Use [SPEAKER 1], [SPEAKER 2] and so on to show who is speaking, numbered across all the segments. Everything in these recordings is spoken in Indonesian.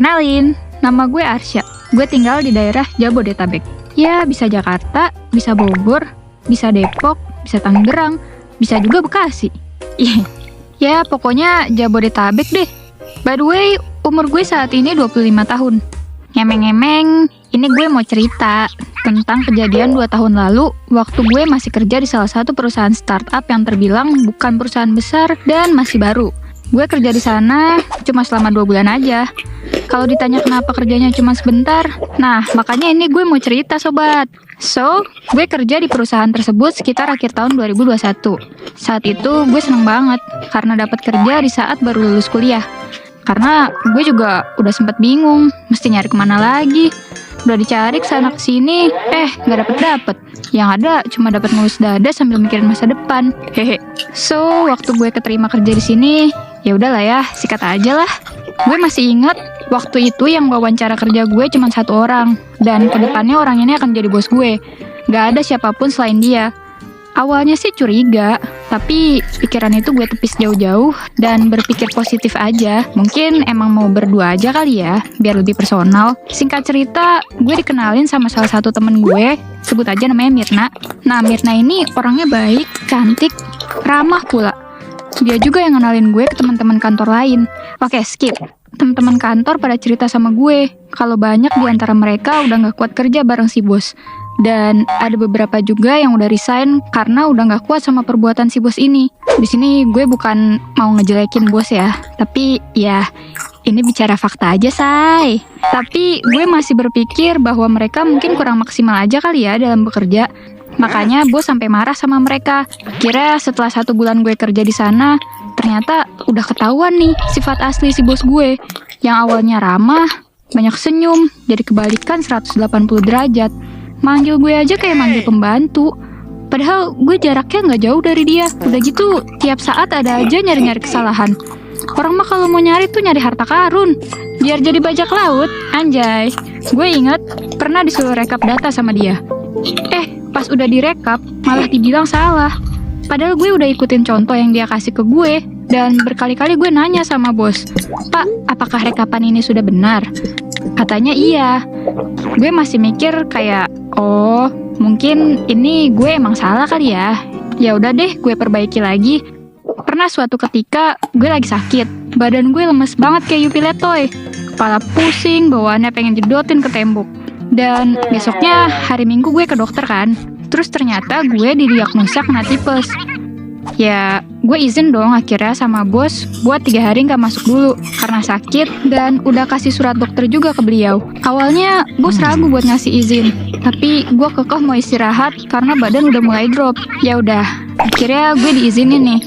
[SPEAKER 1] Kenalin, nama gue Arsya. Gue tinggal di daerah Jabodetabek. Ya, bisa Jakarta, bisa Bogor, bisa Depok, bisa Tangerang, bisa juga Bekasi. Ya, pokoknya Jabodetabek deh. By the way, umur gue saat ini 25 tahun. Ngemeng-ngemeng, ini gue mau cerita tentang kejadian 2 tahun lalu waktu gue masih kerja di salah satu perusahaan startup yang terbilang bukan perusahaan besar dan masih baru. Gue kerja di sana cuma selama 2 bulan aja. Kalau ditanya kenapa kerjanya cuma sebentar, nah makanya ini gue mau cerita sobat. So, gue kerja di perusahaan tersebut sekitar akhir tahun 2021. Saat itu gue seneng banget karena dapat kerja di saat baru lulus kuliah. Karena gue juga udah sempet bingung, mesti nyari kemana lagi. Udah dicari kesana kesini, nggak dapet. Yang ada cuma dapat ngelus dada sambil mikirin masa depan. Hehe. So, waktu gue keterima kerja di sini, ya udahlah ya, sikat aja lah. Gue masih ingat waktu itu yang wawancara kerja gue cuma 1 orang, dan kedepannya orang ini akan jadi bos gue. Gak ada siapapun selain dia. Awalnya sih curiga, tapi pikiran itu gue tepis jauh-jauh dan berpikir positif aja. Mungkin emang mau berdua aja kali ya, biar lebih personal. Singkat cerita, gue dikenalin sama salah satu temen gue, sebut aja namanya Mirna. Nah, Mirna ini orangnya baik, cantik, ramah pula. Dia juga yang ngenalin gue ke teman-teman kantor lain. Oke, skip. Teman-teman kantor pada cerita sama gue kalau banyak di antara mereka udah gak kuat kerja bareng si bos. Dan ada beberapa juga yang udah resign karena udah gak kuat sama perbuatan si bos ini. Di sini gue bukan mau ngejelekin bos ya, tapi ya ini bicara fakta aja, say. Tapi gue masih berpikir bahwa mereka mungkin kurang maksimal aja kali ya dalam bekerja. Makanya bos sampai marah sama mereka. Kira setelah 1 bulan gue kerja di sana, ternyata udah ketahuan nih sifat asli si bos gue. Yang awalnya ramah, banyak senyum, jadi kebalikan 180 derajat. Manggil gue aja kayak manggil pembantu. Padahal gue jaraknya gak jauh dari dia. Udah gitu, tiap saat ada aja nyari-nyari kesalahan. Orang mah kalau mau nyari tuh nyari harta karun, biar jadi bajak laut, anjay. Gue inget pernah disuruh rekap data sama dia. Pas udah direkap, malah dibilang salah. Padahal gue udah ikutin contoh yang dia kasih ke gue. Dan berkali-kali gue nanya sama bos, "Pak, apakah rekapan ini sudah benar?" Katanya iya. Gue masih mikir kayak, oh mungkin ini gue emang salah kali ya. Ya udah deh, gue perbaiki lagi. Pernah suatu ketika gue lagi sakit, badan gue lemes banget kayak Yupi Letoy. Kepala pusing, bawaannya pengen jedotin ke tembok. Dan besoknya hari Minggu gue ke dokter kan. Terus ternyata gue didiagnosa kena tipes. Ya gue izin dong akhirnya sama bos buat 3 hari gak masuk dulu karena sakit, dan udah kasih surat dokter juga ke beliau. Awalnya bos ragu buat ngasih izin, tapi gue kekeh mau istirahat karena badan udah mulai drop. Ya udah, akhirnya gue diizinin nih.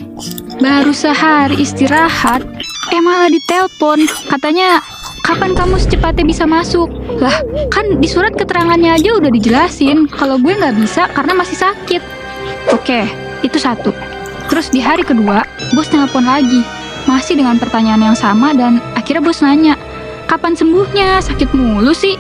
[SPEAKER 1] Baru sehari istirahat, malah ditelepon. Katanya, "Kapan kamu secepatnya bisa masuk?" Lah, kan di surat keterangannya aja udah dijelasin kalau gue gak bisa karena masih sakit. Oke, itu 1. Terus di hari kedua, bos nelpon lagi. Masih dengan pertanyaan yang sama, dan akhirnya bos nanya, "Kapan sembuhnya? Sakit mulu sih."